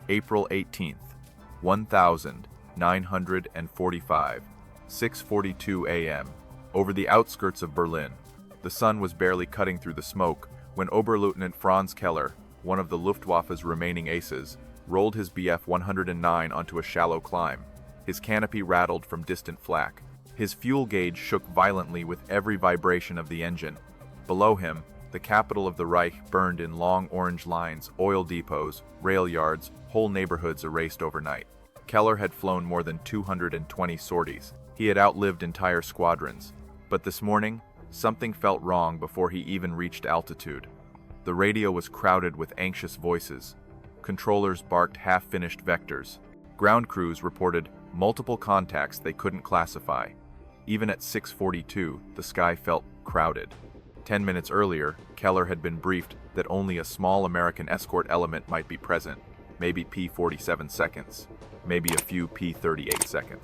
April 18th, 1945, 6:42 a.m. Over the outskirts of Berlin, the sun was barely cutting through the smoke when Oberleutnant Franz Keller, one of the Luftwaffe's remaining aces, rolled his Bf-109 onto a shallow climb. His canopy rattled from distant flak. His fuel gauge shook violently with every vibration of the engine. Below him, the capital of the Reich burned in long orange lines, oil depots, rail yards, whole neighborhoods erased overnight. Keller had flown more than 220 sorties. He had outlived entire squadrons. But this morning, something felt wrong before he even reached altitude. The radio was crowded with anxious voices. Controllers barked half-finished vectors. Ground crews reported multiple contacts they couldn't classify. Even at 6:42, the sky felt crowded. 10 minutes earlier, Keller had been briefed that only a small American escort element might be present, maybe P-47 seconds, maybe a few P-38 seconds.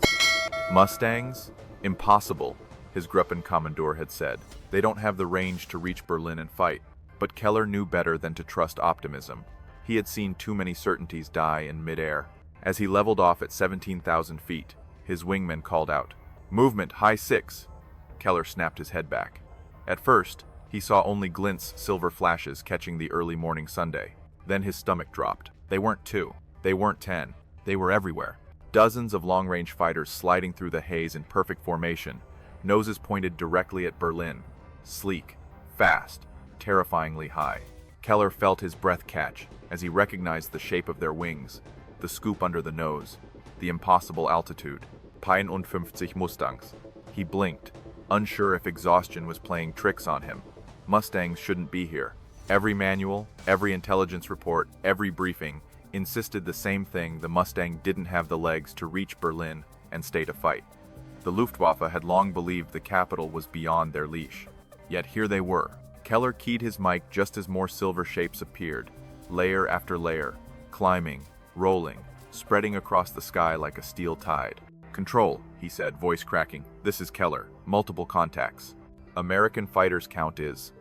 Mustangs? Impossible, his Gruppenkommandeur had said. They don't have the range to reach Berlin and fight. But Keller knew better than to trust optimism. He had seen too many certainties die in midair. As he leveled off at 17,000 feet, his wingman called out, "Movement, high 6." Keller snapped his head back. At first, he saw only glints, silver flashes catching the early morning Sunday. Then his stomach dropped. They weren't 2. They weren't 10. They were everywhere. Dozens of long-range fighters sliding through the haze in perfect formation, noses pointed directly at Berlin. Sleek, fast, terrifyingly high. Keller felt his breath catch as he recognized the shape of their wings, the scoop under the nose, the impossible altitude. P-51 Mustangs. He blinked, unsure if exhaustion was playing tricks on him. Mustangs shouldn't be here. Every manual, every intelligence report, every briefing insisted the same thing: the Mustang didn't have the legs to reach Berlin and stay to fight. The Luftwaffe had long believed the capital was beyond their leash. Yet here they were. Keller keyed his mic just as more silver shapes appeared, layer after layer, climbing, rolling, spreading across the sky like a steel tide. "Control," he said, voice cracking. "This is Keller. Multiple contacts. American fighters count is..."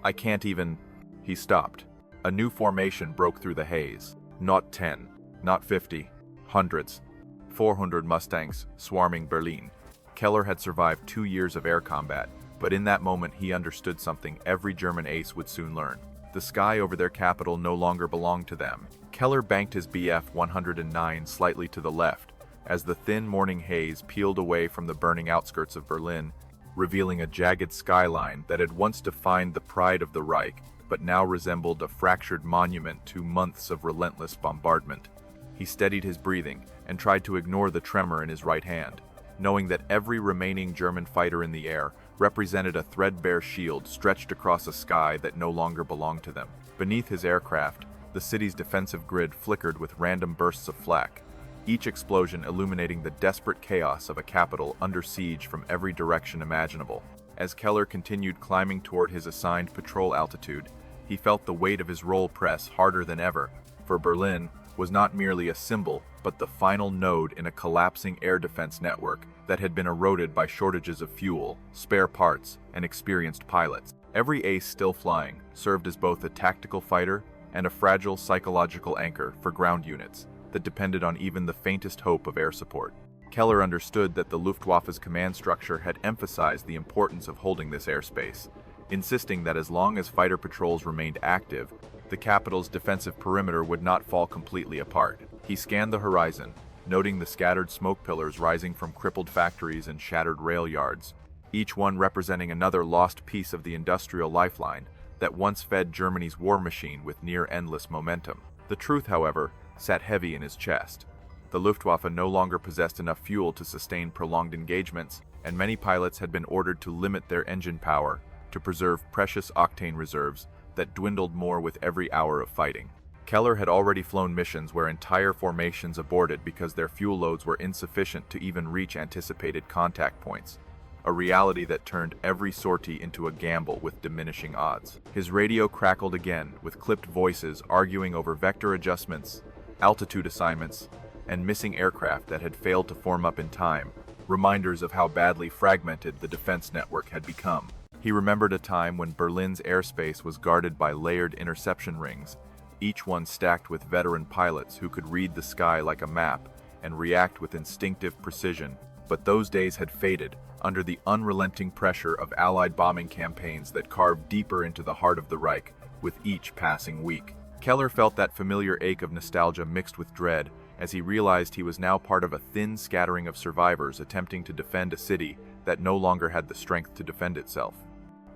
"I can't even..." He stopped. A new formation broke through the haze. Not 10, not 50, hundreds. 400 Mustangs swarming Berlin. Keller had survived 2 years of air combat, but in that moment he understood something every German ace would soon learn. The sky over their capital no longer belonged to them. Keller banked his Bf-109 slightly to the left as the thin morning haze peeled away from the burning outskirts of Berlin, revealing a jagged skyline that had once defined the pride of the Reich, but now resembled a fractured monument to months of relentless bombardment. He steadied his breathing and tried to ignore the tremor in his right hand, knowing that every remaining German fighter in the air represented a threadbare shield stretched across a sky that no longer belonged to them. Beneath his aircraft, the city's defensive grid flickered with random bursts of flak, each explosion illuminating the desperate chaos of a capital under siege from every direction imaginable. As Keller continued climbing toward his assigned patrol altitude, he felt the weight of his role press harder than ever, for Berlin was not merely a symbol, but the final node in a collapsing air defense network that had been eroded by shortages of fuel, spare parts, and experienced pilots. Every ace still flying served as both a tactical fighter and a fragile psychological anchor for ground units that depended on even the faintest hope of air support. Keller understood that the Luftwaffe's command structure had emphasized the importance of holding this airspace, insisting that as long as fighter patrols remained active, the capital's defensive perimeter would not fall completely apart. He scanned the horizon, noting the scattered smoke pillars rising from crippled factories and shattered rail yards, each one representing another lost piece of the industrial lifeline that once fed Germany's war machine with near-endless momentum. The truth, however, sat heavy in his chest. The Luftwaffe no longer possessed enough fuel to sustain prolonged engagements, and many pilots had been ordered to limit their engine power to preserve precious octane reserves that dwindled more with every hour of fighting. Keller had already flown missions where entire formations aborted because their fuel loads were insufficient to even reach anticipated contact points, a reality that turned every sortie into a gamble with diminishing odds. His radio crackled again, with clipped voices arguing over vector adjustments, altitude assignments, and missing aircraft that had failed to form up in time, reminders of how badly fragmented the defense network had become. He remembered a time when Berlin's airspace was guarded by layered interception rings, each one stacked with veteran pilots who could read the sky like a map and react with instinctive precision. But those days had faded under the unrelenting pressure of Allied bombing campaigns that carved deeper into the heart of the Reich with each passing week. Keller felt that familiar ache of nostalgia mixed with dread as he realized he was now part of a thin scattering of survivors attempting to defend a city that no longer had the strength to defend itself.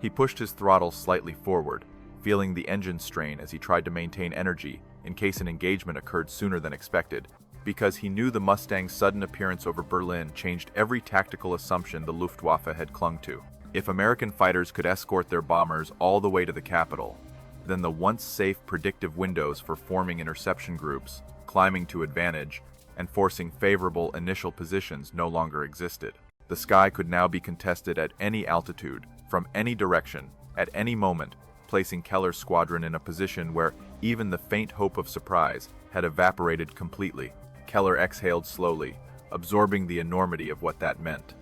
He pushed his throttle slightly forward, feeling the engine strain as he tried to maintain energy in case an engagement occurred sooner than expected, because he knew the Mustang's sudden appearance over Berlin changed every tactical assumption the Luftwaffe had clung to. If American fighters could escort their bombers all the way to the capital, then the once safe predictive windows for forming interception groups, climbing to advantage, and forcing favorable initial positions no longer existed. The sky could now be contested at any altitude, from any direction, at any moment, placing Keller's squadron in a position where even the faint hope of surprise had evaporated completely. Keller exhaled slowly, absorbing the enormity of what that meant.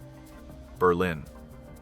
Berlin,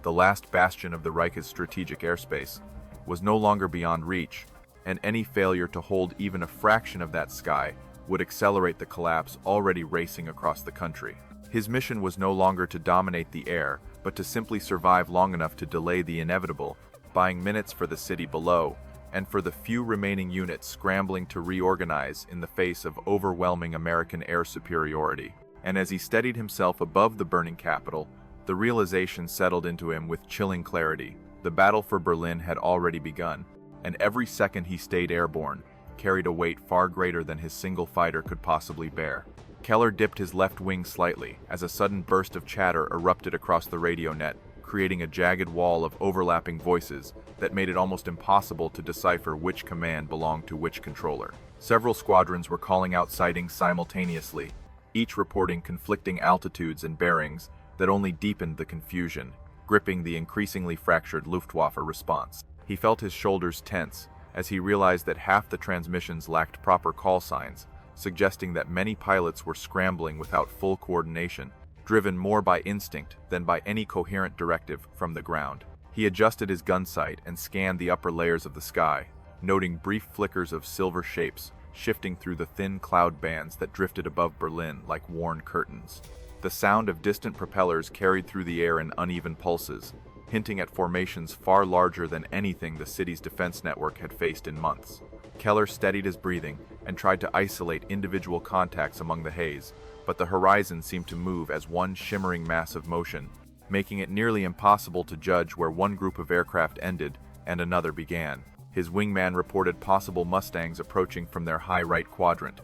the last bastion of the Reich's strategic airspace, was no longer beyond reach, and any failure to hold even a fraction of that sky would accelerate the collapse already racing across the country. His mission was no longer to dominate the air, but to simply survive long enough to delay the inevitable, buying minutes for the city below, and for the few remaining units scrambling to reorganize in the face of overwhelming American air superiority. And as he steadied himself above the burning capital, the realization settled into him with chilling clarity. The battle for Berlin had already begun, and every second he stayed airborne carried a weight far greater than his single fighter could possibly bear. Keller dipped his left wing slightly as a sudden burst of chatter erupted across the radio net, creating a jagged wall of overlapping voices that made it almost impossible to decipher which command belonged to which controller. Several squadrons were calling out sightings simultaneously, each reporting conflicting altitudes and bearings that only deepened the confusion, gripping the increasingly fractured Luftwaffe response. He felt his shoulders tense as he realized that half the transmissions lacked proper call signs, suggesting that many pilots were scrambling without full coordination, driven more by instinct than by any coherent directive from the ground. He adjusted his gun sight and scanned the upper layers of the sky, noting brief flickers of silver shapes shifting through the thin cloud bands that drifted above Berlin like worn curtains. The sound of distant propellers carried through the air in uneven pulses, hinting at formations far larger than anything the city's defense network had faced in months. Keller steadied his breathing and tried to isolate individual contacts among the haze, but the horizon seemed to move as one shimmering mass of motion, making it nearly impossible to judge where one group of aircraft ended and another began. His wingman reported possible Mustangs approaching from their high right quadrant,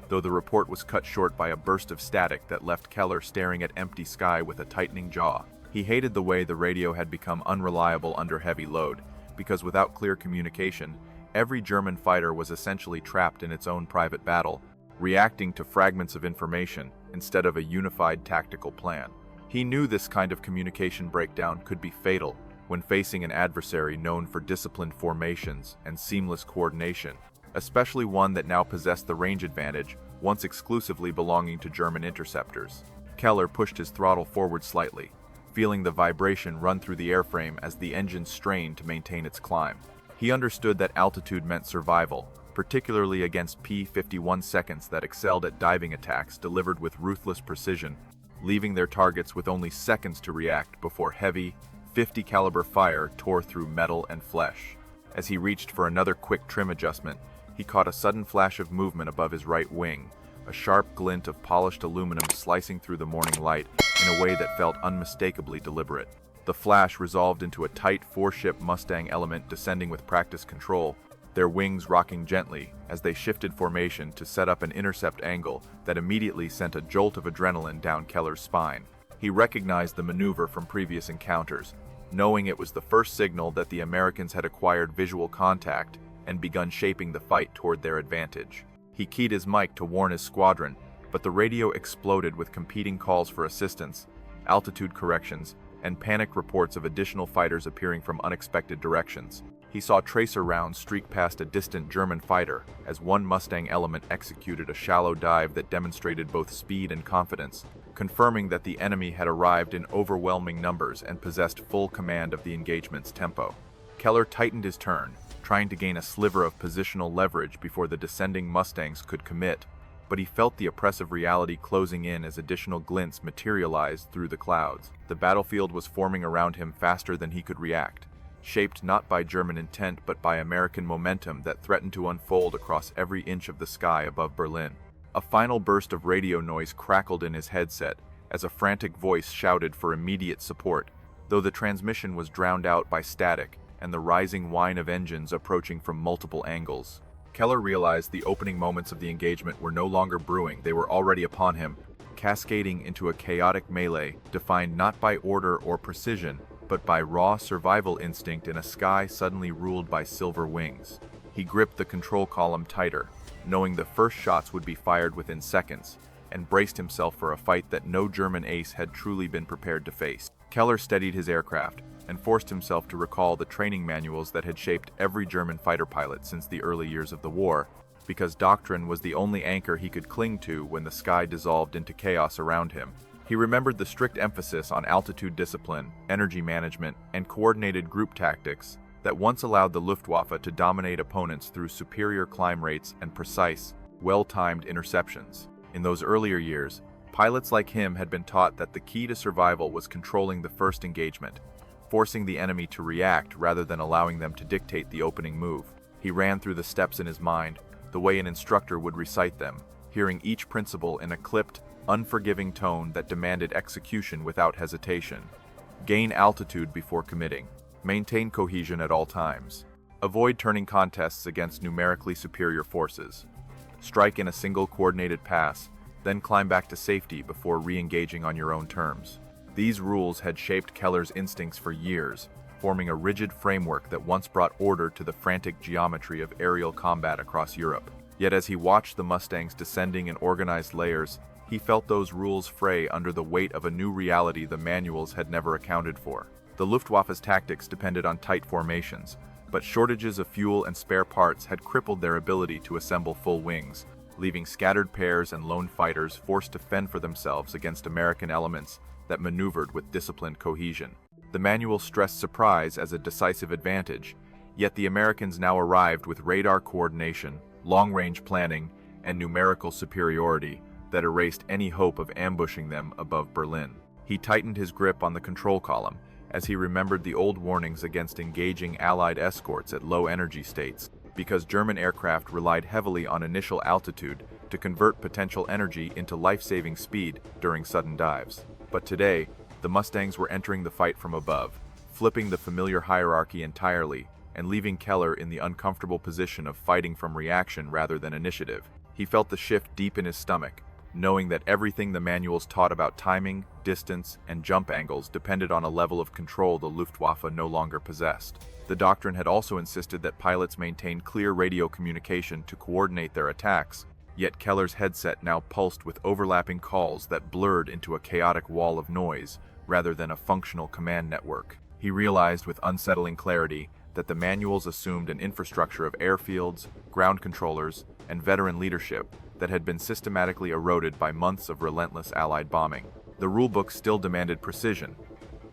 though the report was cut short by a burst of static that left Keller staring at empty sky with a tightening jaw. He hated the way the radio had become unreliable under heavy load, because without clear communication, every German fighter was essentially trapped in its own private battle, reacting to fragments of information instead of a unified tactical plan. He knew this kind of communication breakdown could be fatal when facing an adversary known for disciplined formations and seamless coordination, especially one that now possessed the range advantage once exclusively belonging to German interceptors. Keller pushed his throttle forward slightly, feeling the vibration run through the airframe as the engine strained to maintain its climb. He understood that altitude meant survival, particularly against P-51 seconds that excelled at diving attacks delivered with ruthless precision, leaving their targets with only seconds to react before heavy, 50 caliber fire tore through metal and flesh. As he reached for another quick trim adjustment, he caught a sudden flash of movement above his right wing, a sharp glint of polished aluminum slicing through the morning light in a way that felt unmistakably deliberate. The flash resolved into a tight four-ship Mustang element descending with practice control, their wings rocking gently as they shifted formation to set up an intercept angle that immediately sent a jolt of adrenaline down Keller's spine. He recognized the maneuver from previous encounters, knowing it was the first signal that the Americans had acquired visual contact and begun shaping the fight toward their advantage. He keyed his mic to warn his squadron, but the radio exploded with competing calls for assistance, altitude corrections, and panic reports of additional fighters appearing from unexpected directions. He saw tracer rounds streak past a distant German fighter as one Mustang element executed a shallow dive that demonstrated both speed and confidence, confirming that the enemy had arrived in overwhelming numbers and possessed full command of the engagement's tempo. Keller tightened his turn, trying to gain a sliver of positional leverage before the descending Mustangs could commit, but he felt the oppressive reality closing in as additional glints materialized through the clouds. The battlefield was forming around him faster than he could react, shaped not by German intent but by American momentum that threatened to unfold across every inch of the sky above Berlin. A final burst of radio noise crackled in his headset as a frantic voice shouted for immediate support, though the transmission was drowned out by static and the rising whine of engines approaching from multiple angles. Keller realized the opening moments of the engagement were no longer brewing, they were already upon him, cascading into a chaotic melee defined not by order or precision, but by raw survival instinct in a sky suddenly ruled by silver wings. He gripped the control column tighter, knowing the first shots would be fired within seconds, and braced himself for a fight that no German ace had truly been prepared to face. Keller steadied his aircraft and forced himself to recall the training manuals that had shaped every German fighter pilot since the early years of the war, because doctrine was the only anchor he could cling to when the sky dissolved into chaos around him. He remembered the strict emphasis on altitude discipline, energy management, and coordinated group tactics that once allowed the Luftwaffe to dominate opponents through superior climb rates and precise, well-timed interceptions. In those earlier years, pilots like him had been taught that the key to survival was controlling the first engagement, forcing the enemy to react rather than allowing them to dictate the opening move. He ran through the steps in his mind, the way an instructor would recite them, hearing each principle in a clipped, unforgiving tone that demanded execution without hesitation. Gain altitude before committing. Maintain cohesion at all times. Avoid turning contests against numerically superior forces. Strike in a single coordinated pass, then climb back to safety before re-engaging on your own terms. These rules had shaped Keller's instincts for years, forming a rigid framework that once brought order to the frantic geometry of aerial combat across Europe. Yet as he watched the Mustangs descending in organized layers, he felt those rules fray under the weight of a new reality the manuals had never accounted for. The Luftwaffe's tactics depended on tight formations, but shortages of fuel and spare parts had crippled their ability to assemble full wings, leaving scattered pairs and lone fighters forced to fend for themselves against American elements that maneuvered with disciplined cohesion. The manual stressed surprise as a decisive advantage, yet the Americans now arrived with radar coordination, long-range planning, and numerical superiority that erased any hope of ambushing them above Berlin. He tightened his grip on the control column as he remembered the old warnings against engaging Allied escorts at low energy states, because German aircraft relied heavily on initial altitude to convert potential energy into life-saving speed during sudden dives. But today, the Mustangs were entering the fight from above, flipping the familiar hierarchy entirely and leaving Keller in the uncomfortable position of fighting from reaction rather than initiative. He felt the shift deep in his stomach, knowing that everything the manuals taught about timing, distance, and jump angles depended on a level of control the Luftwaffe no longer possessed. The doctrine had also insisted that pilots maintain clear radio communication to coordinate their attacks, yet Keller's headset now pulsed with overlapping calls that blurred into a chaotic wall of noise rather than a functional command network. He realized with unsettling clarity that the manuals assumed an infrastructure of airfields, ground controllers, and veteran leadership that had been systematically eroded by months of relentless Allied bombing. The rulebook still demanded precision,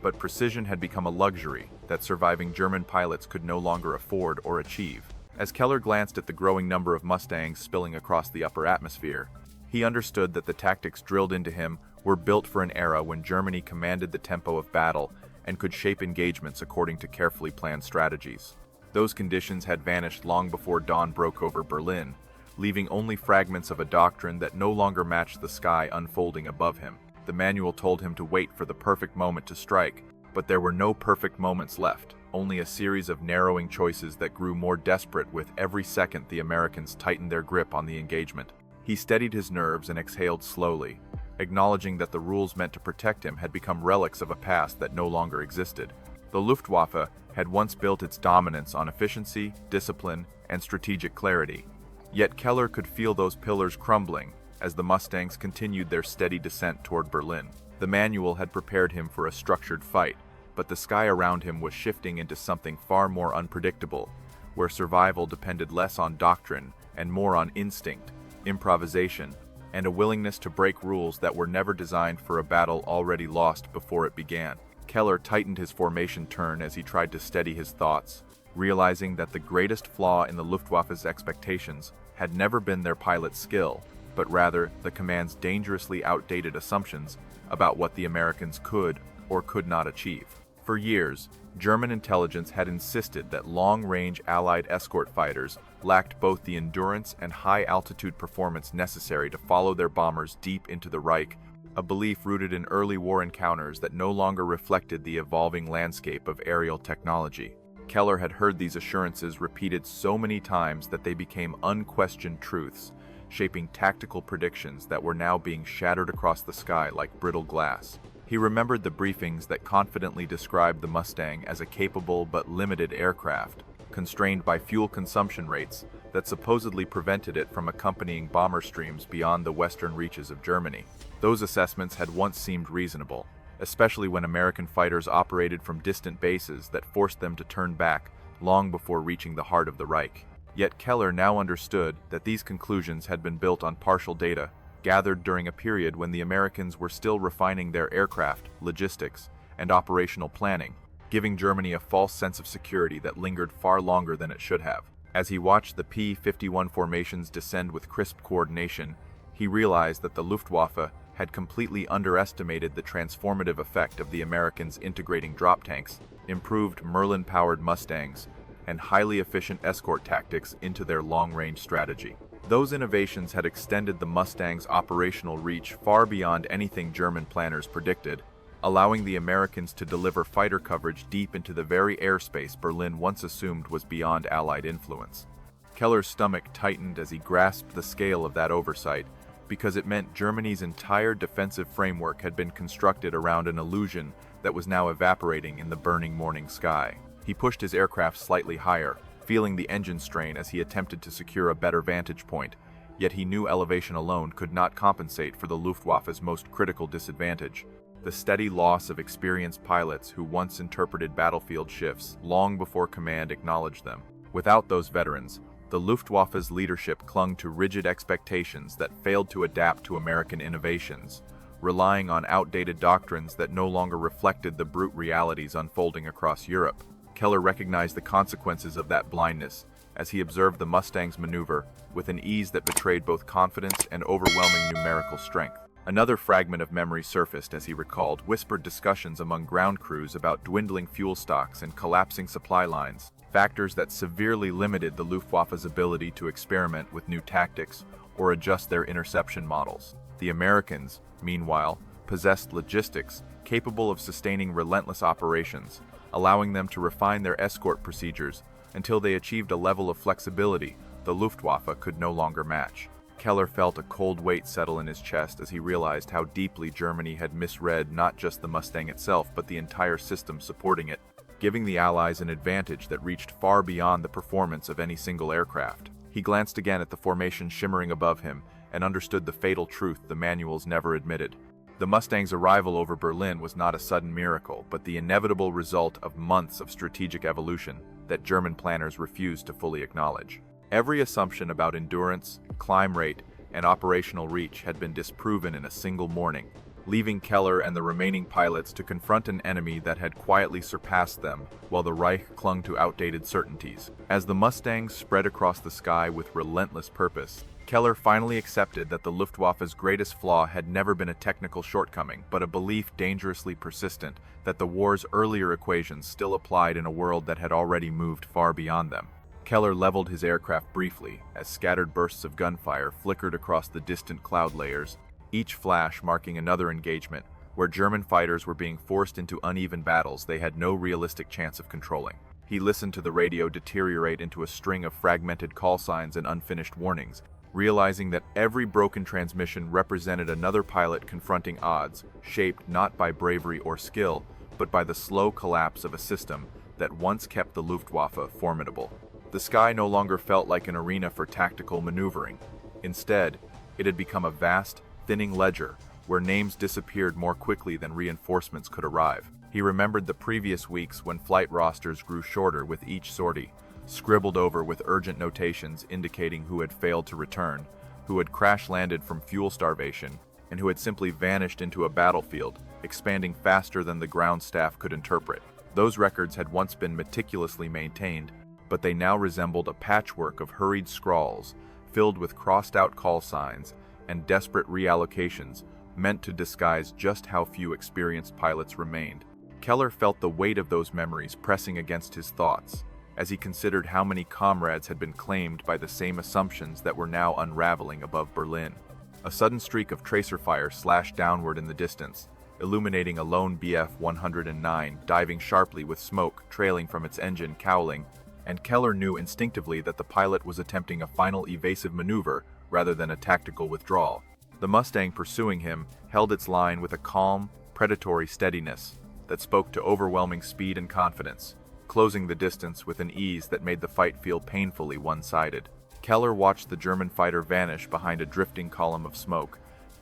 but precision had become a luxury that surviving German pilots could no longer afford or achieve. As Keller glanced at the growing number of Mustangs spilling across the upper atmosphere, he understood that the tactics drilled into him were built for an era when Germany commanded the tempo of battle and could shape engagements according to carefully planned strategies. Those conditions had vanished long before dawn broke over Berlin, leaving only fragments of a doctrine that no longer matched the sky unfolding above him. The manual told him to wait for the perfect moment to strike, but there were no perfect moments left, only a series of narrowing choices that grew more desperate with every second the Americans tightened their grip on the engagement. He steadied his nerves and exhaled slowly, acknowledging that the rules meant to protect him had become relics of a past that no longer existed. The Luftwaffe had once built its dominance on efficiency, discipline, and strategic clarity. Yet Keller could feel those pillars crumbling as the Mustangs continued their steady descent toward Berlin. The manual had prepared him for a structured fight, but the sky around him was shifting into something far more unpredictable, where survival depended less on doctrine and more on instinct, improvisation, and a willingness to break rules that were never designed for a battle already lost before it began. Keller tightened his formation turn as he tried to steady his thoughts, realizing that the greatest flaw in the Luftwaffe's expectations had never been their pilot's skill, but rather the command's dangerously outdated assumptions about what the Americans could or could not achieve. For years, German intelligence had insisted that long-range Allied escort fighters lacked both the endurance and high-altitude performance necessary to follow their bombers deep into the Reich, a belief rooted in early war encounters that no longer reflected the evolving landscape of aerial technology. Keller had heard these assurances repeated so many times that they became unquestioned truths, shaping tactical predictions that were now being shattered across the sky like brittle glass. He remembered the briefings that confidently described the Mustang as a capable but limited aircraft, constrained by fuel consumption rates that supposedly prevented it from accompanying bomber streams beyond the western reaches of Germany. Those assessments had once seemed reasonable, especially when American fighters operated from distant bases that forced them to turn back long before reaching the heart of the Reich. Yet Keller now understood that these conclusions had been built on partial data, gathered during a period when the Americans were still refining their aircraft, logistics, and operational planning, giving Germany a false sense of security that lingered far longer than it should have. As he watched the P-51 formations descend with crisp coordination, he realized that the Luftwaffe had completely underestimated the transformative effect of the Americans integrating drop tanks, improved Merlin-powered Mustangs, and highly efficient escort tactics into their long-range strategy. Those innovations had extended the Mustang's operational reach far beyond anything German planners predicted, allowing the Americans to deliver fighter coverage deep into the very airspace Berlin once assumed was beyond Allied influence. Keller's stomach tightened as he grasped the scale of that oversight, because it meant Germany's entire defensive framework had been constructed around an illusion that was now evaporating in the burning morning sky. He pushed his aircraft slightly higher, feeling the engine strain as he attempted to secure a better vantage point, yet he knew elevation alone could not compensate for the Luftwaffe's most critical disadvantage: the steady loss of experienced pilots who once interpreted battlefield shifts long before command acknowledged them. Without those veterans, the Luftwaffe's leadership clung to rigid expectations that failed to adapt to American innovations, relying on outdated doctrines that no longer reflected the brute realities unfolding across Europe. Keller recognized the consequences of that blindness as he observed the Mustangs maneuver with an ease that betrayed both confidence and overwhelming numerical strength. Another fragment of memory surfaced as he recalled whispered discussions among ground crews about dwindling fuel stocks and collapsing supply lines, factors that severely limited the Luftwaffe's ability to experiment with new tactics or adjust their interception models. The Americans, meanwhile, possessed logistics capable of sustaining relentless operations, allowing them to refine their escort procedures until they achieved a level of flexibility the Luftwaffe could no longer match. Keller felt a cold weight settle in his chest as he realized how deeply Germany had misread not just the Mustang itself but the entire system supporting it, giving the Allies an advantage that reached far beyond the performance of any single aircraft. He glanced again at the formation shimmering above him and understood the fatal truth the manuals never admitted. The Mustang's arrival over Berlin was not a sudden miracle, but the inevitable result of months of strategic evolution that German planners refused to fully acknowledge. Every assumption about endurance, climb rate, and operational reach had been disproven in a single morning, leaving Keller and the remaining pilots to confront an enemy that had quietly surpassed them while the Reich clung to outdated certainties. As the Mustangs spread across the sky with relentless purpose, Keller finally accepted that the Luftwaffe's greatest flaw had never been a technical shortcoming, but a belief dangerously persistent that the war's earlier equations still applied in a world that had already moved far beyond them. Keller leveled his aircraft briefly as scattered bursts of gunfire flickered across the distant cloud layers, each flash marking another engagement where German fighters were being forced into uneven battles they had no realistic chance of controlling. He listened to the radio deteriorate into a string of fragmented call signs and unfinished warnings, realizing that every broken transmission represented another pilot confronting odds shaped not by bravery or skill, but by the slow collapse of a system that once kept the Luftwaffe formidable. The sky no longer felt like an arena for tactical maneuvering. Instead, it had become a vast, thinning ledger where names disappeared more quickly than reinforcements could arrive. He remembered the previous weeks when flight rosters grew shorter with each sortie, scribbled over with urgent notations indicating who had failed to return, who had crash-landed from fuel starvation, and who had simply vanished into a battlefield, expanding faster than the ground staff could interpret. Those records had once been meticulously maintained, but they now resembled a patchwork of hurried scrawls, filled with crossed-out call signs and desperate reallocations meant to disguise just how few experienced pilots remained. Keller felt the weight of those memories pressing against his thoughts, as he considered how many comrades had been claimed by the same assumptions that were now unraveling above Berlin. A sudden streak of tracer fire slashed downward in the distance, illuminating a lone Bf-109 diving sharply with smoke trailing from its engine cowling, and Keller knew instinctively that the pilot was attempting a final evasive maneuver rather than a tactical withdrawal. The Mustang pursuing him held its line with a calm, predatory steadiness that spoke to overwhelming speed and confidence, closing the distance with an ease that made the fight feel painfully one-sided. Keller watched the German fighter vanish behind a drifting column of smoke,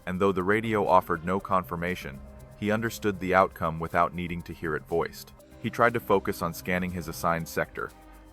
and though the radio offered no confirmation, he understood the outcome without needing to hear it voiced. He tried to focus on scanning his assigned sector,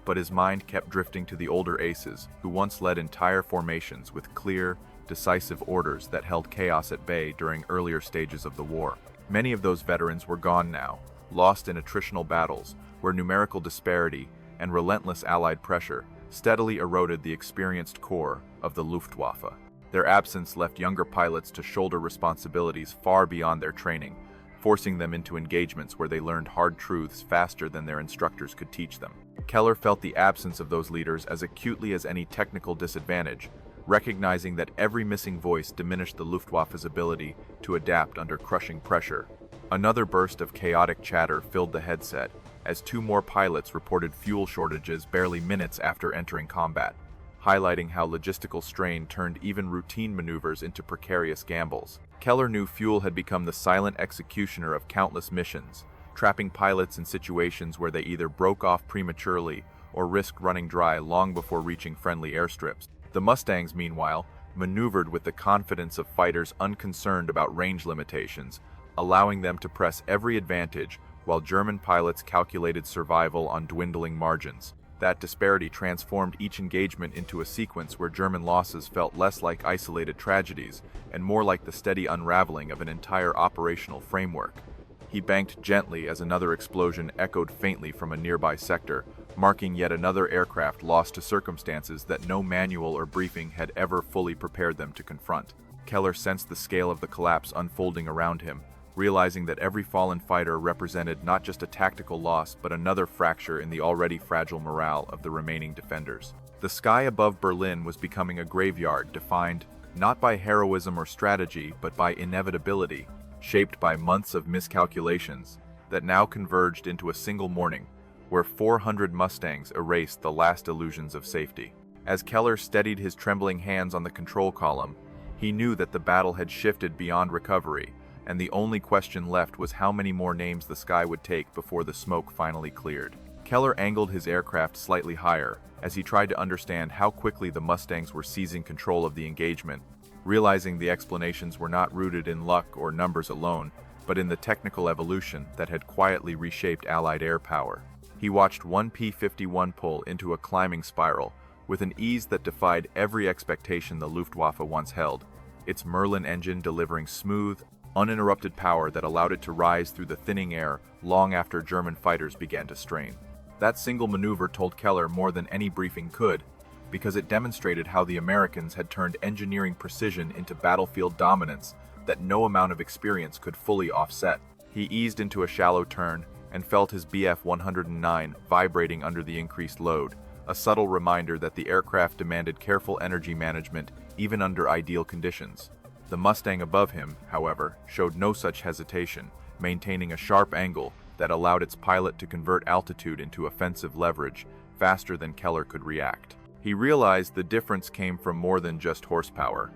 but his mind kept drifting to the older aces who once led entire formations with clear, decisive orders that held chaos at bay during earlier stages of the war. Many of those veterans were gone now, lost in attritional battles where numerical disparity and relentless Allied pressure steadily eroded the experienced core of the Luftwaffe. Their absence left younger pilots to shoulder responsibilities far beyond their training, forcing them into engagements where they learned hard truths faster than their instructors could teach them. Keller felt the absence of those leaders as acutely as any technical disadvantage, recognizing that every missing voice diminished the Luftwaffe's ability to adapt under crushing pressure. Another burst of chaotic chatter filled the headset, as two more pilots reported fuel shortages barely minutes after entering combat, highlighting how logistical strain turned even routine maneuvers into precarious gambles. Keller knew fuel had become the silent executioner of countless missions, trapping pilots in situations where they either broke off prematurely or risked running dry long before reaching friendly airstrips. The Mustangs, meanwhile, maneuvered with the confidence of fighters unconcerned about range limitations, allowing them to press every advantage while German pilots calculated survival on dwindling margins. That disparity transformed each engagement into a sequence where German losses felt less like isolated tragedies and more like the steady unraveling of an entire operational framework. He banked gently as another explosion echoed faintly from a nearby sector, marking yet another aircraft lost to circumstances that no manual or briefing had ever fully prepared them to confront. Keller sensed the scale of the collapse unfolding around him, realizing that every fallen fighter represented not just a tactical loss but another fracture in the already fragile morale of the remaining defenders. The sky above Berlin was becoming a graveyard defined not by heroism or strategy but by inevitability, shaped by months of miscalculations that now converged into a single morning where 400 Mustangs erased the last illusions of safety. As Keller steadied his trembling hands on the control column, he knew that the battle had shifted beyond recovery, and the only question left was how many more names the sky would take before the smoke finally cleared. Keller angled his aircraft slightly higher as he tried to understand how quickly the Mustangs were seizing control of the engagement, realizing the explanations were not rooted in luck or numbers alone, but in the technical evolution that had quietly reshaped Allied air power. He watched one P-51 pull into a climbing spiral with an ease that defied every expectation the Luftwaffe once held, its Merlin engine delivering smooth, uninterrupted power that allowed it to rise through the thinning air long after German fighters began to strain. That single maneuver told Keller more than any briefing could, because it demonstrated how the Americans had turned engineering precision into battlefield dominance that no amount of experience could fully offset. He eased into a shallow turn and felt his Bf-109 vibrating under the increased load, a subtle reminder that the aircraft demanded careful energy management even under ideal conditions. The Mustang above him, however, showed no such hesitation, maintaining a sharp angle that allowed its pilot to convert altitude into offensive leverage faster than Keller could react. He realized the difference came from more than just horsepower.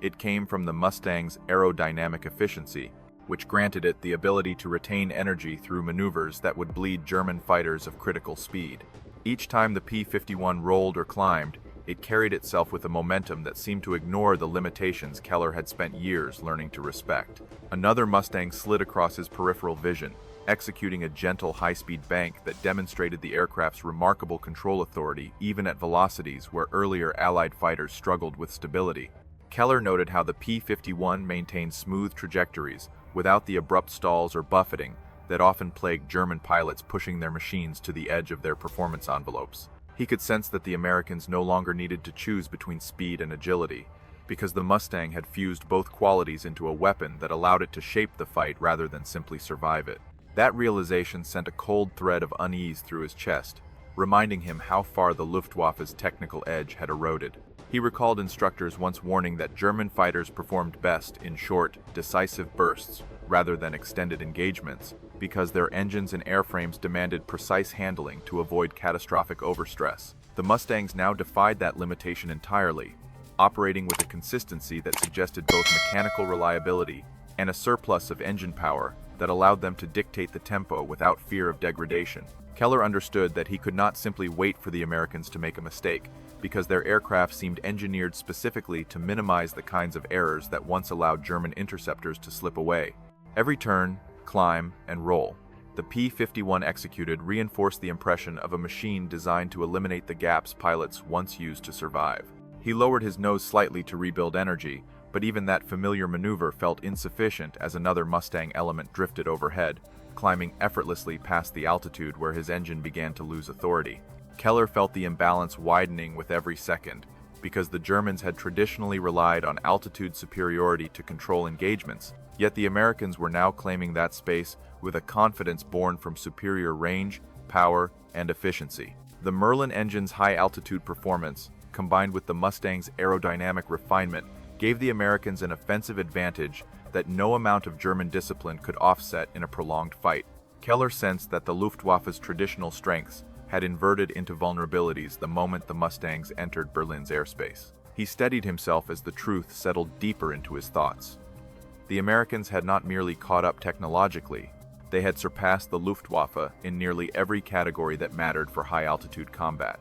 It came from the Mustang's aerodynamic efficiency, which granted it the ability to retain energy through maneuvers that would bleed German fighters of critical speed. Each time the P-51 rolled or climbed, it carried itself with a momentum that seemed to ignore the limitations Keller had spent years learning to respect. Another Mustang slid across his peripheral vision, executing a gentle high-speed bank that demonstrated the aircraft's remarkable control authority even at velocities where earlier Allied fighters struggled with stability. Keller noted how the P-51 maintained smooth trajectories without the abrupt stalls or buffeting that often plagued German pilots pushing their machines to the edge of their performance envelopes. He could sense that the Americans no longer needed to choose between speed and agility, because the Mustang had fused both qualities into a weapon that allowed it to shape the fight rather than simply survive it. That realization sent a cold thread of unease through his chest, reminding him how far the Luftwaffe's technical edge had eroded. He recalled instructors once warning that German fighters performed best in short, decisive bursts rather than extended engagements, because their engines and airframes demanded precise handling to avoid catastrophic overstress. The Mustangs now defied that limitation entirely, operating with a consistency that suggested both mechanical reliability and a surplus of engine power that allowed them to dictate the tempo without fear of degradation. Keller understood that he could not simply wait for the Americans to make a mistake, because their aircraft seemed engineered specifically to minimize the kinds of errors that once allowed German interceptors to slip away. Every turn, climb, and roll the P-51 executed reinforced the impression of a machine designed to eliminate the gaps pilots once used to survive. He lowered his nose slightly to rebuild energy, but even that familiar maneuver felt insufficient as another Mustang element drifted overhead, climbing effortlessly past the altitude where his engine began to lose authority. Keller felt the imbalance widening with every second, because the Germans had traditionally relied on altitude superiority to control engagements, yet the Americans were now claiming that space with a confidence born from superior range, power, and efficiency. The Merlin engine's high-altitude performance, combined with the Mustang's aerodynamic refinement, gave the Americans an offensive advantage that no amount of German discipline could offset in a prolonged fight. Keller sensed that the Luftwaffe's traditional strengths had inverted into vulnerabilities the moment the Mustangs entered Berlin's airspace. He steadied himself as the truth settled deeper into his thoughts. The Americans had not merely caught up technologically, they had surpassed the Luftwaffe in nearly every category that mattered for high-altitude combat.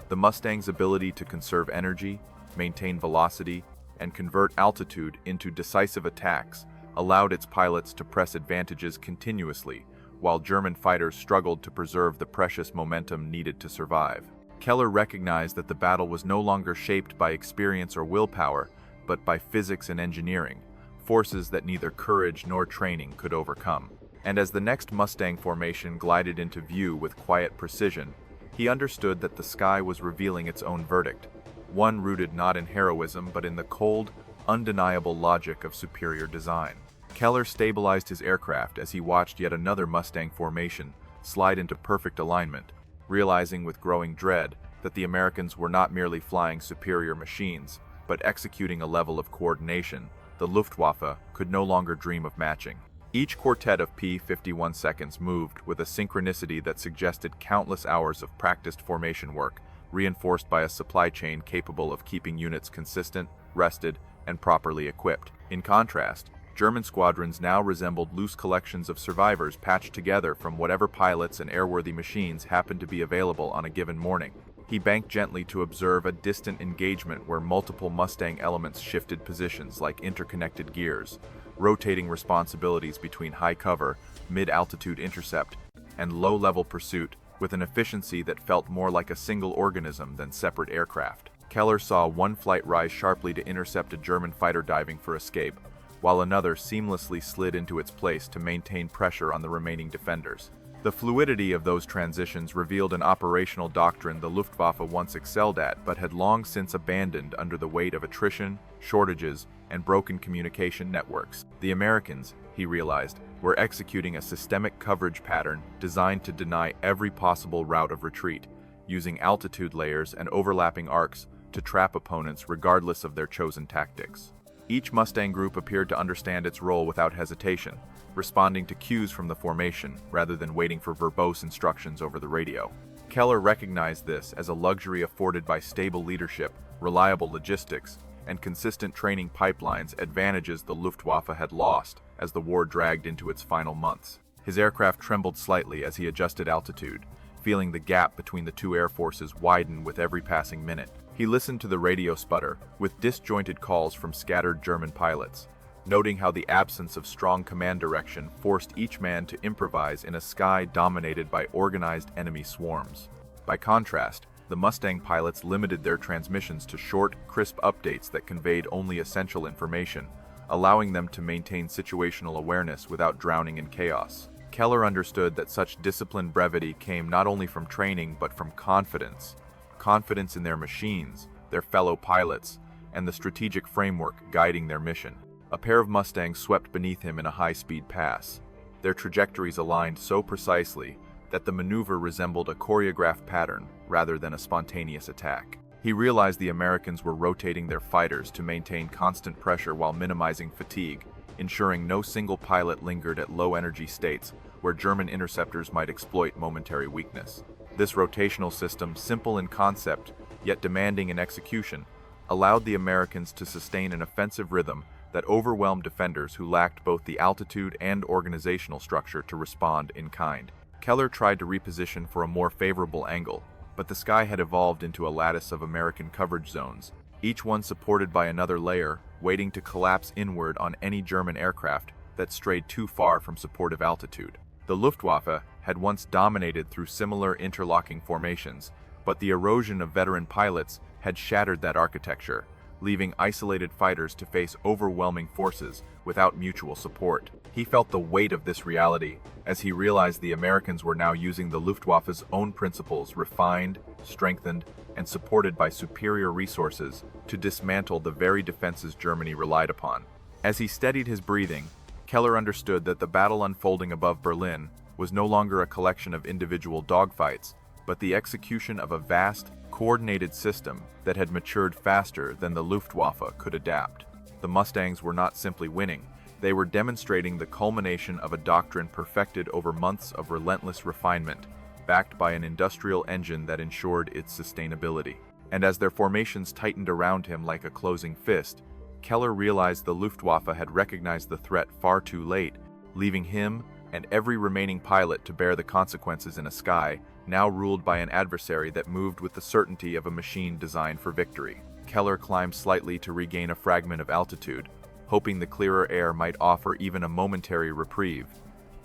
The Mustang's ability to conserve energy, maintain velocity, and convert altitude into decisive attacks allowed its pilots to press advantages continuously, while German fighters struggled to preserve the precious momentum needed to survive. Keller recognized that the battle was no longer shaped by experience or willpower, but by physics and engineering, forces that neither courage nor training could overcome. And as the next Mustang formation glided into view with quiet precision, he understood that the sky was revealing its own verdict, one rooted not in heroism but in the cold, undeniable logic of superior design. Keller stabilized his aircraft as he watched yet another Mustang formation slide into perfect alignment, realizing with growing dread that the Americans were not merely flying superior machines, but executing a level of coordination the Luftwaffe could no longer dream of matching. Each quartet of P-51 seconds moved with a synchronicity that suggested countless hours of practiced formation work, reinforced by a supply chain capable of keeping units consistent, rested, and properly equipped. In contrast, German squadrons now resembled loose collections of survivors patched together from whatever pilots and airworthy machines happened to be available on a given morning. He banked gently to observe a distant engagement where multiple Mustang elements shifted positions like interconnected gears, rotating responsibilities between high cover, mid-altitude intercept, and low-level pursuit with an efficiency that felt more like a single organism than separate aircraft. Keller saw one flight rise sharply to intercept a German fighter diving for escape, while another seamlessly slid into its place to maintain pressure on the remaining defenders. The fluidity of those transitions revealed an operational doctrine the Luftwaffe once excelled at but had long since abandoned under the weight of attrition, shortages, and broken communication networks. The Americans, he realized, were executing a systemic coverage pattern designed to deny every possible route of retreat, using altitude layers and overlapping arcs to trap opponents regardless of their chosen tactics. Each Mustang group appeared to understand its role without hesitation, responding to cues from the formation rather than waiting for verbose instructions over the radio. Keller recognized this as a luxury afforded by stable leadership, reliable logistics, and consistent training pipelines, advantages the Luftwaffe had lost as the war dragged into its final months. His aircraft trembled slightly as he adjusted altitude, feeling the gap between the two air forces widen with every passing minute. He listened to the radio sputter, with disjointed calls from scattered German pilots, noting how the absence of strong command direction forced each man to improvise in a sky dominated by organized enemy swarms. By contrast, the Mustang pilots limited their transmissions to short, crisp updates that conveyed only essential information, allowing them to maintain situational awareness without drowning in chaos. Keller understood that such disciplined brevity came not only from training but from confidence. Confidence in their machines, their fellow pilots, and the strategic framework guiding their mission. A pair of Mustangs swept beneath him in a high-speed pass. Their trajectories aligned so precisely that the maneuver resembled a choreographed pattern rather than a spontaneous attack. He realized the Americans were rotating their fighters to maintain constant pressure while minimizing fatigue, ensuring no single pilot lingered at low-energy states where German interceptors might exploit momentary weakness. This rotational system, simple in concept, yet demanding in execution, allowed the Americans to sustain an offensive rhythm that overwhelmed defenders who lacked both the altitude and organizational structure to respond in kind. Keller tried to reposition for a more favorable angle, but the sky had evolved into a lattice of American coverage zones, each one supported by another layer, waiting to collapse inward on any German aircraft that strayed too far from supportive altitude. The Luftwaffe had once dominated through similar interlocking formations, but the erosion of veteran pilots had shattered that architecture, leaving isolated fighters to face overwhelming forces without mutual support. He felt the weight of this reality as he realized the Americans were now using the Luftwaffe's own principles, refined, strengthened, and supported by superior resources, to dismantle the very defenses Germany relied upon. As he steadied his breathing, Keller understood that the battle unfolding above Berlin was no longer a collection of individual dogfights, but the execution of a vast, coordinated system that had matured faster than the Luftwaffe could adapt. The Mustangs were not simply winning, they were demonstrating the culmination of a doctrine perfected over months of relentless refinement, backed by an industrial engine that ensured its sustainability. And as their formations tightened around him like a closing fist, Keller realized the Luftwaffe had recognized the threat far too late, leaving him and every remaining pilot to bear the consequences in a sky now ruled by an adversary that moved with the certainty of a machine designed for victory. Keller climbed slightly to regain a fragment of altitude, hoping the clearer air might offer even a momentary reprieve.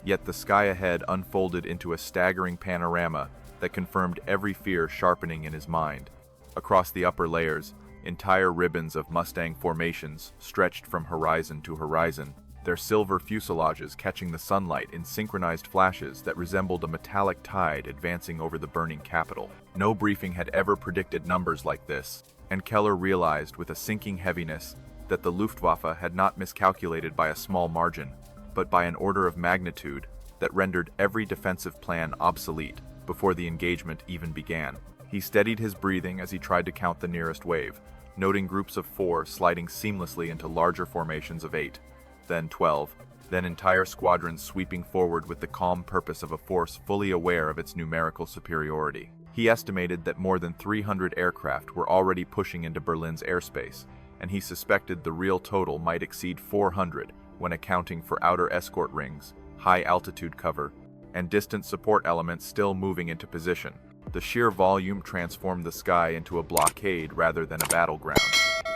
Yet the sky ahead unfolded into a staggering panorama that confirmed every fear sharpening in his mind. Across the upper layers, entire ribbons of Mustang formations stretched from horizon to horizon, their silver fuselages catching the sunlight in synchronized flashes that resembled a metallic tide advancing over the burning capital. No briefing had ever predicted numbers like this, and Keller realized with a sinking heaviness that the Luftwaffe had not miscalculated by a small margin, but by an order of magnitude that rendered every defensive plan obsolete before the engagement even began. He steadied his breathing as he tried to count the nearest wave, noting groups of 4 sliding seamlessly into larger formations of 8, then 12, then entire squadrons sweeping forward with the calm purpose of a force fully aware of its numerical superiority. He estimated that more than 300 aircraft were already pushing into Berlin's airspace, and he suspected the real total might exceed 400 when accounting for outer escort rings, high-altitude cover, and distant support elements still moving into position. The sheer volume transformed the sky into a blockade rather than a battleground,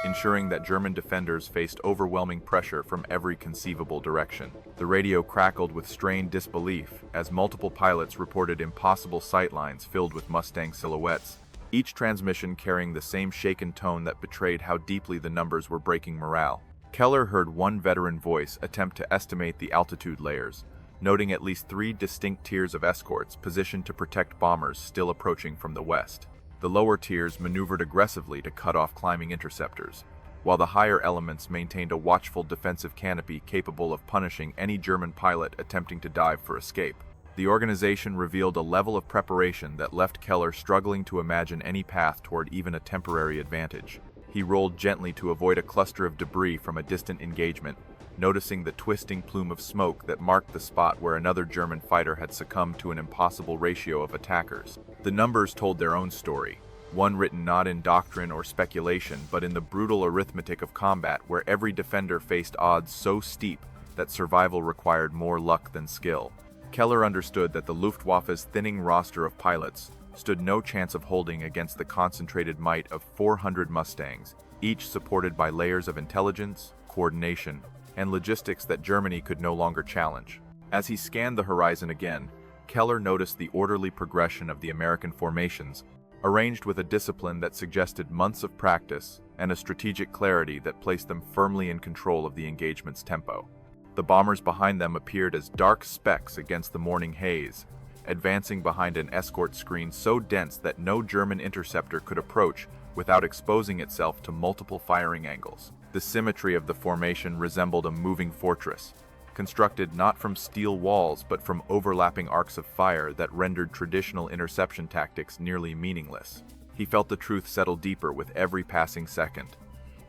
ensuring that German defenders faced overwhelming pressure from every conceivable direction. The radio crackled with strained disbelief as multiple pilots reported impossible sightlines filled with Mustang silhouettes, each transmission carrying the same shaken tone that betrayed how deeply the numbers were breaking morale. Keller heard one veteran voice attempt to estimate the altitude layers, noting at least 3 distinct tiers of escorts positioned to protect bombers still approaching from the west. The lower tiers maneuvered aggressively to cut off climbing interceptors, while the higher elements maintained a watchful defensive canopy capable of punishing any German pilot attempting to dive for escape. The organization revealed a level of preparation that left Keller struggling to imagine any path toward even a temporary advantage. He rolled gently to avoid a cluster of debris from a distant engagement, noticing the twisting plume of smoke that marked the spot where another German fighter had succumbed to an impossible ratio of attackers. The numbers told their own story, one written not in doctrine or speculation, but in the brutal arithmetic of combat where every defender faced odds so steep that survival required more luck than skill. Keller understood that the Luftwaffe's thinning roster of pilots stood no chance of holding against the concentrated might of 400 Mustangs, each supported by layers of intelligence, coordination, and logistics that Germany could no longer challenge. As he scanned the horizon again, Keller noticed the orderly progression of the American formations, arranged with a discipline that suggested months of practice and a strategic clarity that placed them firmly in control of the engagement's tempo. The bombers behind them appeared as dark specks against the morning haze, advancing behind an escort screen so dense that no German interceptor could approach without exposing itself to multiple firing angles. The symmetry of the formation resembled a moving fortress, constructed not from steel walls but from overlapping arcs of fire that rendered traditional interception tactics nearly meaningless. He felt the truth settle deeper with every passing second.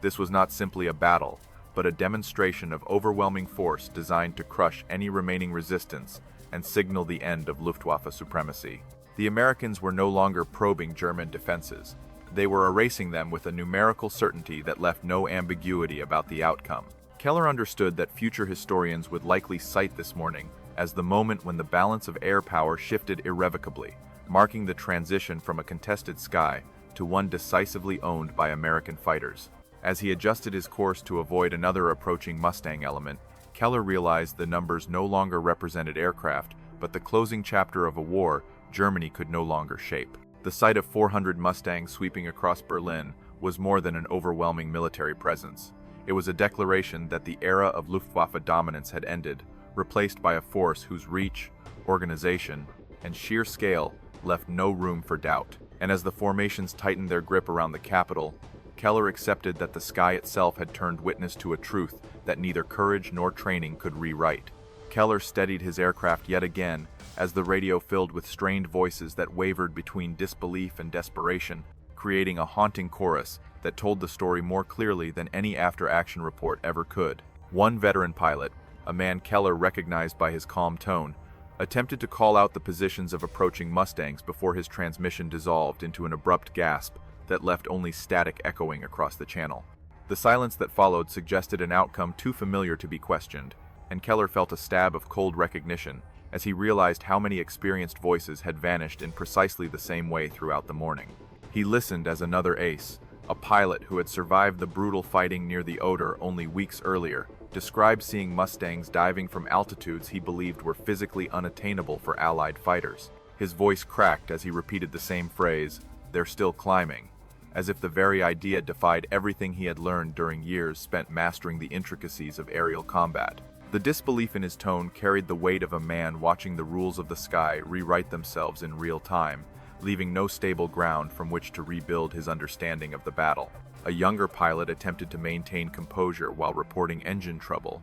This was not simply a battle, but a demonstration of overwhelming force designed to crush any remaining resistance and signal the end of Luftwaffe supremacy. The Americans were no longer probing German defenses. They were erasing them with a numerical certainty that left no ambiguity about the outcome. Keller understood that future historians would likely cite this morning as the moment when the balance of air power shifted irrevocably, marking the transition from a contested sky to one decisively owned by American fighters. As he adjusted his course to avoid another approaching Mustang element, Keller realized the numbers no longer represented aircraft, but the closing chapter of a war Germany could no longer shape. The sight of 400 Mustangs sweeping across Berlin was more than an overwhelming military presence. It was a declaration that the era of Luftwaffe dominance had ended, replaced by a force whose reach, organization, and sheer scale left no room for doubt. And as the formations tightened their grip around the capital, Keller accepted that the sky itself had turned witness to a truth that neither courage nor training could rewrite. Keller steadied his aircraft yet again as the radio filled with strained voices that wavered between disbelief and desperation, creating a haunting chorus that told the story more clearly than any after-action report ever could. One veteran pilot, a man Keller recognized by his calm tone, attempted to call out the positions of approaching Mustangs before his transmission dissolved into an abrupt gasp that left only static echoing across the channel. The silence that followed suggested an outcome too familiar to be questioned, and Keller felt a stab of cold recognition as he realized how many experienced voices had vanished in precisely the same way throughout the morning. He listened as another ace, a pilot who had survived the brutal fighting near the Oder only weeks earlier, described seeing Mustangs diving from altitudes he believed were physically unattainable for Allied fighters. His voice cracked as he repeated the same phrase, "They're still climbing," as if the very idea defied everything he had learned during years spent mastering the intricacies of aerial combat. The disbelief in his tone carried the weight of a man watching the rules of the sky rewrite themselves in real time, leaving no stable ground from which to rebuild his understanding of the battle. A younger pilot attempted to maintain composure while reporting engine trouble,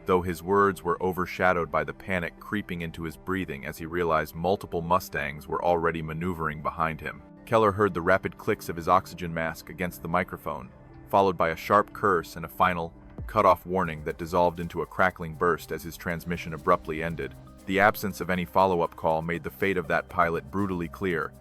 though his words were overshadowed by the panic creeping into his breathing as he realized multiple Mustangs were already maneuvering behind him. Keller heard the rapid clicks of his oxygen mask against the microphone, followed by a sharp curse and a final, cut-off warning that dissolved into a crackling burst as his transmission abruptly ended. The absence of any follow-up call made the fate of that pilot brutally clear,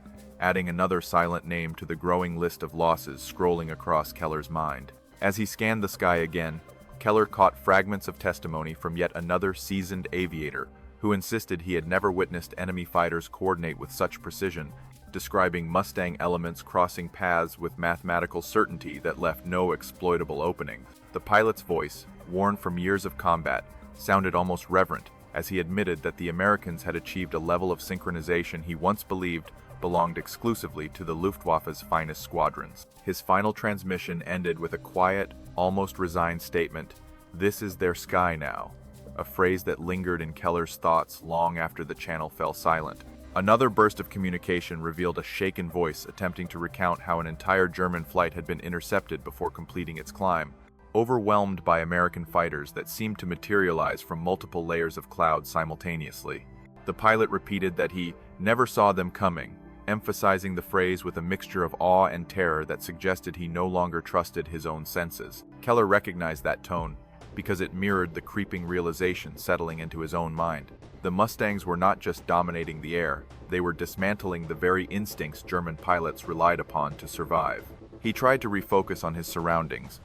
adding another silent name to the growing list of losses scrolling across Keller's mind. As he scanned the sky again, Keller caught fragments of testimony from yet another seasoned aviator who insisted he had never witnessed enemy fighters coordinate with such precision, describing Mustang elements crossing paths with mathematical certainty that left no exploitable openings. The pilot's voice, worn from years of combat, sounded almost reverent as he admitted that the Americans had achieved a level of synchronization he once believed belonged exclusively to the Luftwaffe's finest squadrons. His final transmission ended with a quiet, almost resigned statement, "This is their sky now," a phrase that lingered in Keller's thoughts long after the channel fell silent. Another burst of communication revealed a shaken voice attempting to recount how an entire German flight had been intercepted before completing its climb, overwhelmed by American fighters that seemed to materialize from multiple layers of cloud simultaneously. The pilot repeated that he never saw them coming, emphasizing the phrase with a mixture of awe and terror that suggested he no longer trusted his own senses. Keller recognized that tone because it mirrored the creeping realization settling into his own mind. The Mustangs were not just dominating the air, they were dismantling the very instincts German pilots relied upon to survive. He tried to refocus on his surroundings,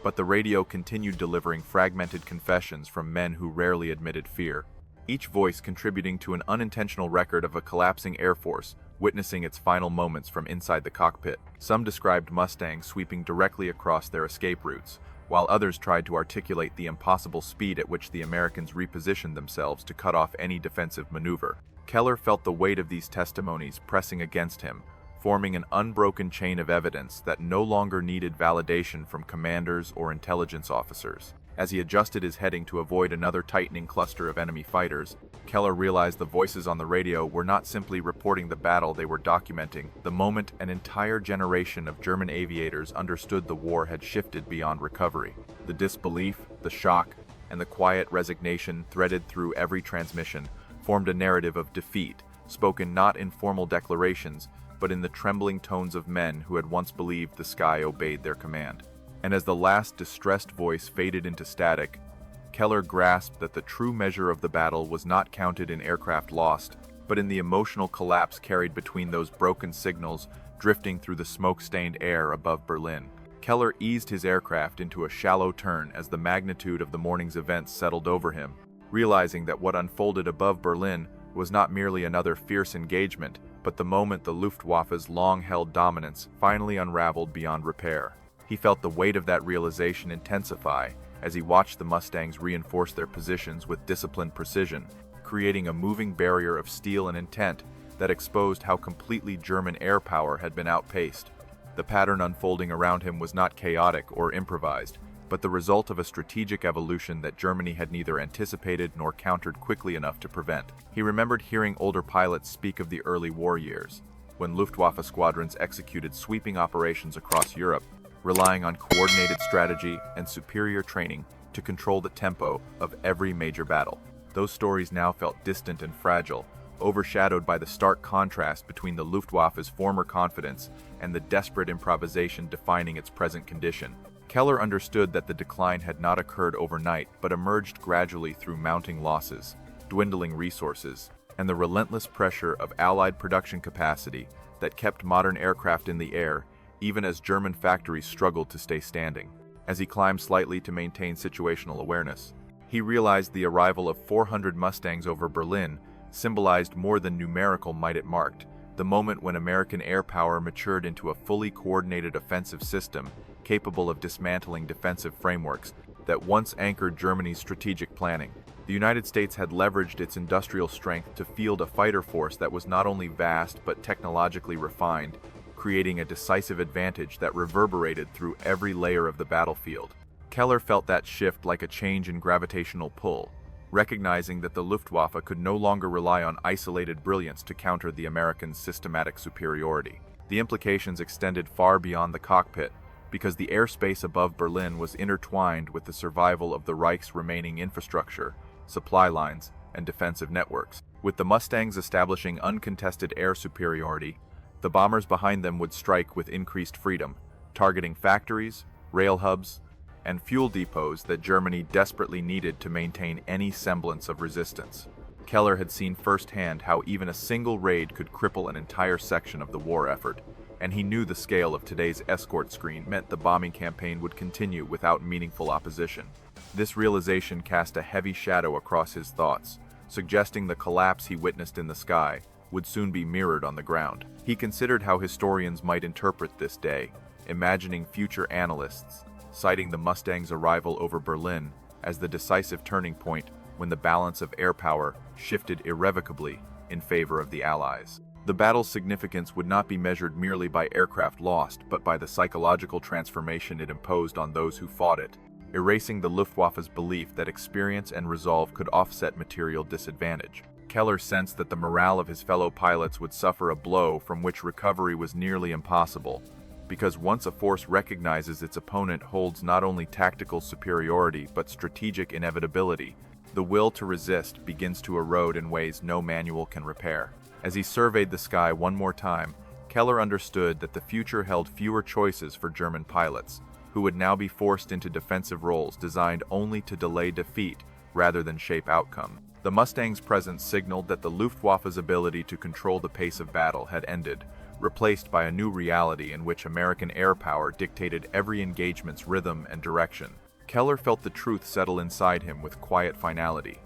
but the radio continued delivering fragmented confessions from men who rarely admitted fear, each voice contributing to an unintentional record of a collapsing air force witnessing its final moments from inside the cockpit. Some described Mustangs sweeping directly across their escape routes, while others tried to articulate the impossible speed at which the Americans repositioned themselves to cut off any defensive maneuver. Keller felt the weight of these testimonies pressing against him, forming an unbroken chain of evidence that no longer needed validation from commanders or intelligence officers. As he adjusted his heading to avoid another tightening cluster of enemy fighters, Keller realized the voices on the radio were not simply reporting the battle, they were documenting the moment an entire generation of German aviators understood the war had shifted beyond recovery. The disbelief, the shock, and the quiet resignation threaded through every transmission formed a narrative of defeat, spoken not in formal declarations, but in the trembling tones of men who had once believed the sky obeyed their command. And as the last distressed voice faded into static, Keller grasped that the true measure of the battle was not counted in aircraft lost, but in the emotional collapse carried between those broken signals drifting through the smoke-stained air above Berlin. Keller eased his aircraft into a shallow turn as the magnitude of the morning's events settled over him, realizing that what unfolded above Berlin was not merely another fierce engagement, but the moment the Luftwaffe's long-held dominance finally unraveled beyond repair. He felt the weight of that realization intensify as he watched the Mustangs reinforce their positions with disciplined precision, creating a moving barrier of steel and intent that exposed how completely German air power had been outpaced. The pattern unfolding around him was not chaotic or improvised, but the result of a strategic evolution that Germany had neither anticipated nor countered quickly enough to prevent. He remembered hearing older pilots speak of the early war years, when Luftwaffe squadrons executed sweeping operations across Europe, relying on coordinated strategy and superior training to control the tempo of every major battle. Those stories now felt distant and fragile, overshadowed by the stark contrast between the Luftwaffe's former confidence and the desperate improvisation defining its present condition. Keller understood that the decline had not occurred overnight, but emerged gradually through mounting losses, dwindling resources, and the relentless pressure of Allied production capacity that kept modern aircraft in the air even as German factories struggled to stay standing. As he climbed slightly to maintain situational awareness, he realized the arrival of 400 Mustangs over Berlin symbolized more than numerical might. It marked the moment when American air power matured into a fully coordinated offensive system capable of dismantling defensive frameworks that once anchored Germany's strategic planning. The United States had leveraged its industrial strength to field a fighter force that was not only vast but technologically refined, creating a decisive advantage that reverberated through every layer of the battlefield. Keller felt that shift like a change in gravitational pull, recognizing that the Luftwaffe could no longer rely on isolated brilliance to counter the Americans' systematic superiority. The implications extended far beyond the cockpit, because the airspace above Berlin was intertwined with the survival of the Reich's remaining infrastructure, supply lines, and defensive networks. With the Mustangs establishing uncontested air superiority, the bombers behind them would strike with increased freedom, targeting factories, rail hubs, and fuel depots that Germany desperately needed to maintain any semblance of resistance. Keller had seen firsthand how even a single raid could cripple an entire section of the war effort, and he knew the scale of today's escort screen meant the bombing campaign would continue without meaningful opposition. This realization cast a heavy shadow across his thoughts, suggesting the collapse he witnessed in the sky would soon be mirrored on the ground. He considered how historians might interpret this day, imagining future analysts citing the Mustangs' arrival over Berlin as the decisive turning point when the balance of air power shifted irrevocably in favor of the Allies. The battle's significance would not be measured merely by aircraft lost, but by the psychological transformation it imposed on those who fought it, erasing the Luftwaffe's belief that experience and resolve could offset material disadvantage. Keller sensed that the morale of his fellow pilots would suffer a blow from which recovery was nearly impossible, because once a force recognizes its opponent holds not only tactical superiority but strategic inevitability, the will to resist begins to erode in ways no manual can repair. As he surveyed the sky one more time, Keller understood that the future held fewer choices for German pilots, who would now be forced into defensive roles designed only to delay defeat rather than shape outcome. The Mustang's presence signaled that the Luftwaffe's ability to control the pace of battle had ended, replaced by a new reality in which American air power dictated every engagement's rhythm and direction. Keller felt the truth settle inside him with quiet finality.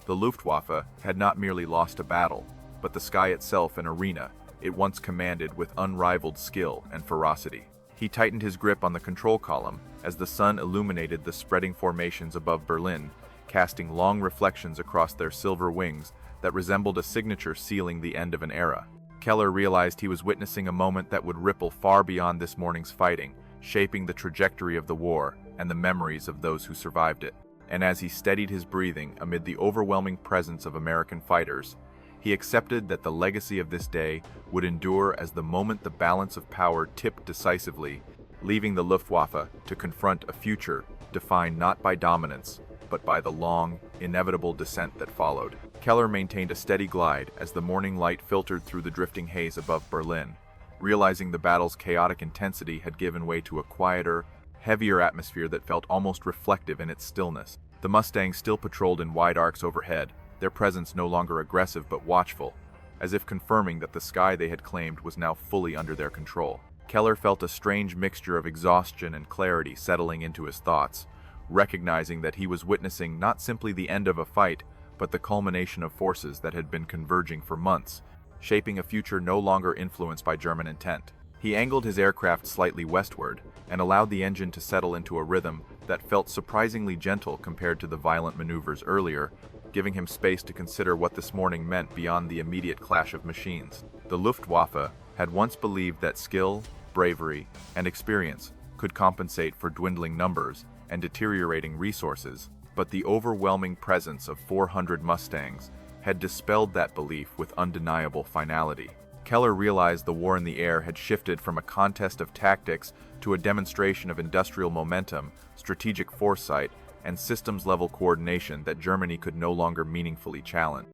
The Luftwaffe had not merely lost a battle, but the sky itself an arena it once commanded with unrivaled skill and ferocity. He tightened his grip on the control column as the sun illuminated the spreading formations above Berlin, casting long reflections across their silver wings that resembled a signature sealing the end of an era. Keller realized he was witnessing a moment that would ripple far beyond this morning's fighting, shaping the trajectory of the war and the memories of those who survived it. And as he steadied his breathing amid the overwhelming presence of American fighters, he accepted that the legacy of this day would endure as the moment the balance of power tipped decisively, leaving the Luftwaffe to confront a future defined not by dominance, but by the long, inevitable descent that followed. Keller maintained a steady glide as the morning light filtered through the drifting haze above Berlin, realizing the battle's chaotic intensity had given way to a quieter, heavier atmosphere that felt almost reflective in its stillness. The Mustangs still patrolled in wide arcs overhead, their presence no longer aggressive but watchful, as if confirming that the sky they had claimed was now fully under their control. Keller felt a strange mixture of exhaustion and clarity settling into his thoughts, recognizing that he was witnessing not simply the end of a fight, but the culmination of forces that had been converging for months, shaping a future no longer influenced by German intent. He angled his aircraft slightly westward and allowed the engine to settle into a rhythm that felt surprisingly gentle compared to the violent maneuvers earlier, giving him space to consider what this morning meant beyond the immediate clash of machines. The Luftwaffe had once believed that skill, bravery, and experience could compensate for dwindling numbers and deteriorating resources, but the overwhelming presence of 400 Mustangs had dispelled that belief with undeniable finality. Keller realized the war in the air had shifted from a contest of tactics to a demonstration of industrial momentum, strategic foresight, and systems-level coordination that Germany could no longer meaningfully challenge.